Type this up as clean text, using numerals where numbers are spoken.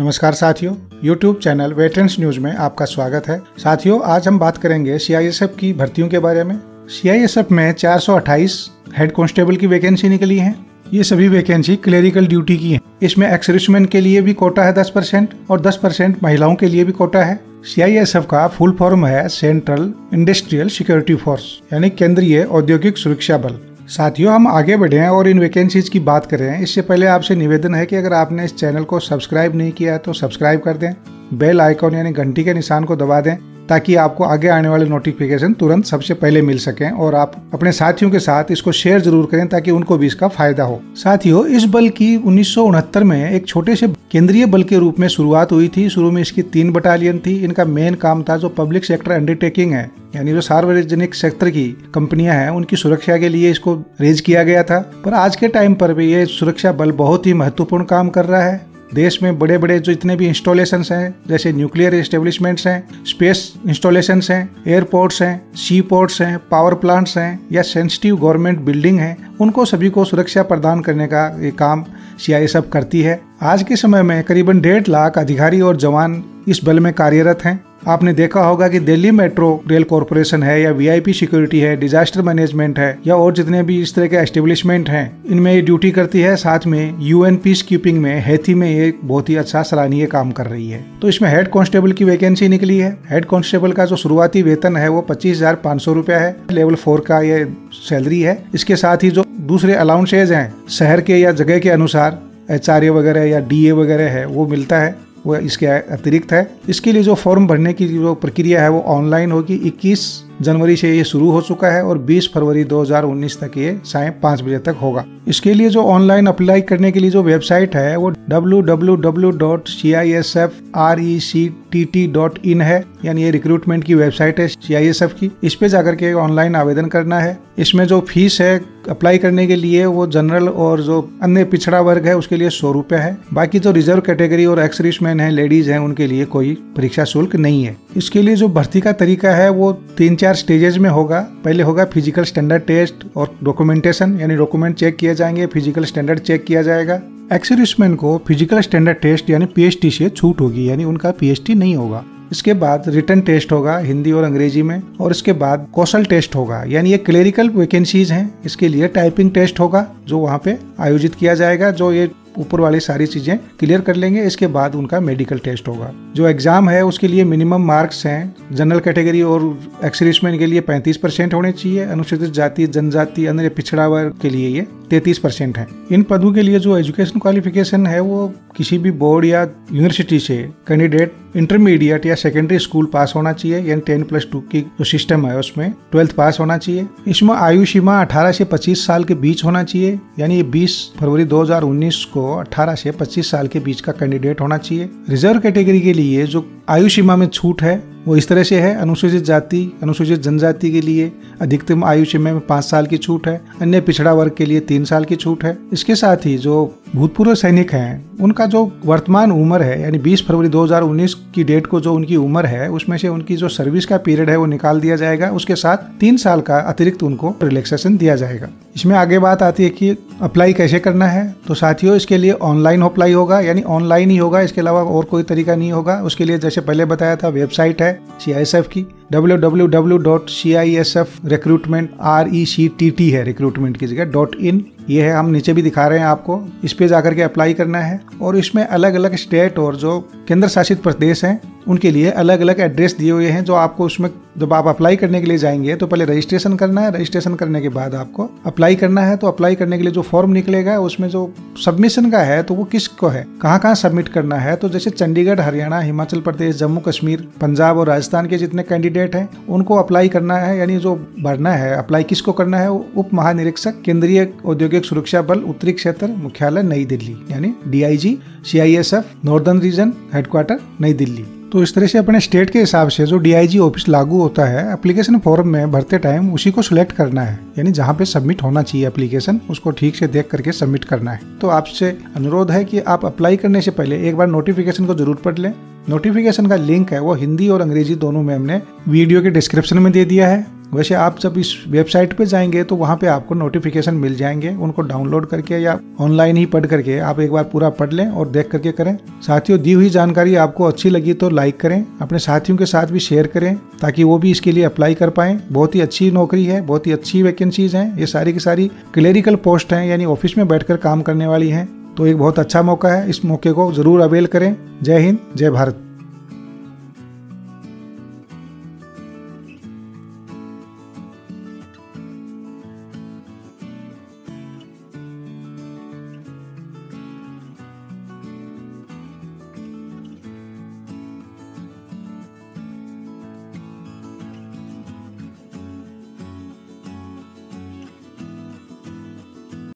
नमस्कार साथियों, YouTube channel veterans news में आपका स्वागत है। साथियों, आज हम बात करेंगे CISF की भर्तियों के बारे में। CISF में 428 हेड कांस्टेबल की वैकेंसी निकली है। ये सभी वैकेंसी क्लेरिकल ड्यूटी की है। इसमें एक्स-सर्विसमैन के लिए भी कोटा है 10% और 10% महिलाओं के लिए भी कोटा है। CISF का फुल फॉर्म है सेंट्रल इंडस्ट्रियल सिक्योरिटी फोर्स, यानी केंद्रीय औद्योगिक सुरक्षा बल। साथियों, हम आगे बढ़े और इन वैकेंसीज की बात करें इससे पहले आपसे निवेदन है कि अगर आपने इस चैनल को सब्सक्राइब नहीं किया है तो सब्सक्राइब कर दें, बेल आइकॉन यानी घंटी के निशान को दबा दें ताकि आपको आगे आने वाले नोटिफिकेशन तुरंत सबसे पहले मिल सकें और आप अपने साथियों के साथ इसको शेयर जरूर करें ताकि उनको भी इसका फायदा हो। साथियों, इस बल की 1969 में एक छोटे से केंद्रीय बल के रूप में शुरुआत हुई थी। शुरू में इसकी 3 बटालियन थी। इनका मेन काम था जो पब्लिक सेक्टर अंडरटेकिंग है, यानी जो सार्वजनिक सेक्टर की कंपनियां हैं उनकी सुरक्षा के लिए इसको रेज किया गया था। पर आज के टाइम पर भी ये सुरक्षा बल बहुत ही महत्वपूर्ण काम कर रहा है। देश में बड़े बड़े जो इतने भी इंस्टॉलेशंस हैं, जैसे न्यूक्लियर एस्टेब्लिशमेंट्स हैं, स्पेस इंस्टॉलेशंस हैं, एयरपोर्ट्स हैं, सी पोर्ट्स हैं, पावर प्लांट्स हैं या सेंसिटिव गवर्नमेंट बिल्डिंग हैं, उनको सभी को सुरक्षा प्रदान करने का ये काम CISF करती है। आज के समय में करीबन 1.5 लाख अधिकारी और जवान इस बल में कार्यरत हैं। आपने देखा होगा कि दिल्ली मेट्रो रेल कॉरपोरेशन है या VIP सिक्योरिटी है, डिजास्टर मैनेजमेंट है या और जितने भी इस तरह के एस्टेब्लिशमेंट हैं, इनमें ये ड्यूटी करती है। साथ में UN पीस कीपिंग में हैती में ये बहुत ही अच्छा सराहनीय काम कर रही है। तो इसमें हेड कांस्टेबल की वैकेंसी निकली है। हेड कांस्टेबल का जो शुरुआती वेतन है वो 25,500 रुपया है। लेवल 4 का ये सैलरी है। इसके साथ ही जो दूसरे अलाउंसेज हैं शहर के या जगह के अनुसार HRA वगैरह या DA वगैरह है वो मिलता है, वो इसके अतिरिक्त है। इसके लिए जो फॉर्म भरने की जो प्रक्रिया है वो ऑनलाइन होगी। 21 जनवरी से ये शुरू हो चुका है और 20 फरवरी 2019 तक ये सायं 5 बजे तक होगा। इसके लिए जो ऑनलाइन अप्लाई करने के लिए जो वेबसाइट है वो www.cisfrect.in है, यानी ये रिक्रूटमेंट की वेबसाइट है CISF की। इस पे जाकर के ऑनलाइन आवेदन करना है। इसमें जो फीस है अप्लाई करने के लिए वो जनरल और जो अन्य पिछड़ा वर्ग है उसके लिए 100 रुपये है। बाकी जो रिजर्व कैटेगरी और एक्स-सर्विसमैन है, लेडीज हैं, उनके लिए कोई परीक्षा शुल्क नहीं है। इसके लिए जो भर्ती का तरीका है वो 3-4 स्टेजेस में होगा। पहले होगा फिजिकल स्टैंडर्ड टेस्ट और डॉक्यूमेंटेशन, यानी डॉक्यूमेंट चेक किए जाएंगे, फिजिकल स्टैंडर्ड चेक किया जाएगा। एक्स-सर्विसमैन को फिजिकल स्टैंडर्ड टेस्ट यानी PST से छूट होगी, यानी उनका PST नहीं होगा। इसके बाद रिटन टेस्ट होगा हिंदी और अंग्रेजी में, और इसके बाद कौशल टेस्ट होगा, यानी ये क्लेरिकल वैकेंसीज हैं। इसके लिए टाइपिंग टेस्ट होगा जो वहाँ पे आयोजित किया जाएगा। जो ये ऊपर वाली सारी चीजें क्लियर कर लेंगे इसके बाद उनका मेडिकल टेस्ट होगा। जो एग्जाम है उसके लिए मिनिमम मार्क्स हैं जनरल कैटेगरी और एक्स-सर्विसमैन के लिए 35% होने चाहिए। अनुसूचित जाति, जनजाति, अन्य पिछड़ा वर्ग के लिए ये 33% है। इन पदों के लिए जो एजुकेशन क्वालिफिकेशन है वो किसी भी बोर्ड या यूनिवर्सिटी से कैंडिडेट इंटरमीडिएट या सेकेंडरी स्कूल पास होना चाहिए, यानी 10+2 की जो सिस्टम है उसमें 12th पास होना चाहिए। इसमें आयु सीमा 18 से 25 साल के बीच होना चाहिए, यानी 20 फरवरी 2019 को 18 से 25 साल के बीच का कैंडिडेट होना चाहिए। रिजर्व कैटेगरी के लिए जो आयु सीमा में छूट है वो इस तरह से है। अनुसूचित जाति, अनुसूचित जनजाति के लिए अधिकतम आयु सीमा में 5 साल की छूट है। अन्य पिछड़ा वर्ग के लिए 3 साल की छूट है। इसके साथ ही जो भूतपूर्व सैनिक हैं उनका जो वर्तमान उम्र है, यानी 20 फरवरी 2019 की डेट को जो उनकी उम्र है उसमें से उनकी जो सर्विस का पीरियड है वो निकाल दिया जाएगा। उसके साथ 3 साल का अतिरिक्त उनको रिलैक्सेशन दिया जाएगा। इसमें आगे बात आती है कि अप्लाई कैसे करना है। तो साथियों, इसके लिए ऑनलाइन अप्लाई होगा, यानी ऑनलाइन ही होगा, इसके अलावा और कोई तरीका नहीं होगा। उसके लिए जैसे पहले बताया था वेबसाइट है CISF की www.cisfrecruitment है, रिक्रूटमेंट की जगह .in ये है। हम नीचे भी दिखा रहे हैं आपको। इस पे जाकर के अप्लाई करना है और इसमें अलग अलग स्टेट और जो केंद्र शासित प्रदेश हैं उनके लिए अलग अलग एड्रेस दिए हुए हैं। जो आपको उसमें जब आप अप्लाई करने के लिए जाएंगे तो पहले रजिस्ट्रेशन करना है। रजिस्ट्रेशन करने के बाद आपको अप्लाई करना है। तो अप्लाई करने के लिए जो फॉर्म निकलेगा उसमें जो सबमिशन का है तो वो किसको है, कहाँ कहाँ सबमिट करना है। तो जैसे चंडीगढ़, हरियाणा, हिमाचल प्रदेश, जम्मू कश्मीर, पंजाब और राजस्थान के जितने कैंडिडेट हैं उनको अप्लाई करना है, यानी जो भरना है। अप्लाई किसको करना है? उप महानिरीक्षक केंद्रीय औद्योगिक सुरक्षा बल उत्तरी क्षेत्र मुख्यालय नई दिल्ली, यानी DIG CISF northern region headquarter नई दिल्ली। तो इस तरह से अपने स्टेट के हिसाब से जो DIG ऑफिस लागू होता है, एप्लीकेशन फॉर्म में भरते टाइम उसी को सिलेक्ट करना है, यानी जहाँ पे सबमिट होना चाहिए एप्लीकेशन उसको ठीक से देख करके सबमिट करना है। तो आपसे अनुरोध है कि आप अप्लाई करने से पहले एक बार नोटिफिकेशन को जरूर पढ़ लें। नोटिफिकेशन का लिंक है वो हिंदी और अंग्रेजी दोनों में हमने वीडियो के डिस्क्रिप्शन में दे दिया है। वैसे आप जब इस वेबसाइट पे जाएंगे तो वहाँ पे आपको नोटिफिकेशन मिल जाएंगे, उनको डाउनलोड करके या ऑनलाइन ही पढ़ करके आप एक बार पूरा पढ़ लें और देख करके करें। साथियों, दी हुई जानकारी आपको अच्छी लगी तो लाइक करें, अपने साथियों के साथ भी शेयर करें ताकि वो भी इसके लिए अप्लाई कर पाएं। बहुत ही अच्छी नौकरी है, बहुत ही अच्छी वैकेंसीज हैं, ये सारी की सारी क्लेरिकल पोस्ट हैं, यानी ऑफिस में बैठकर काम करने वाली हैं। तो एक बहुत अच्छा मौका है, इस मौके को जरूर अवेल करें। जय हिंद, जय भारत।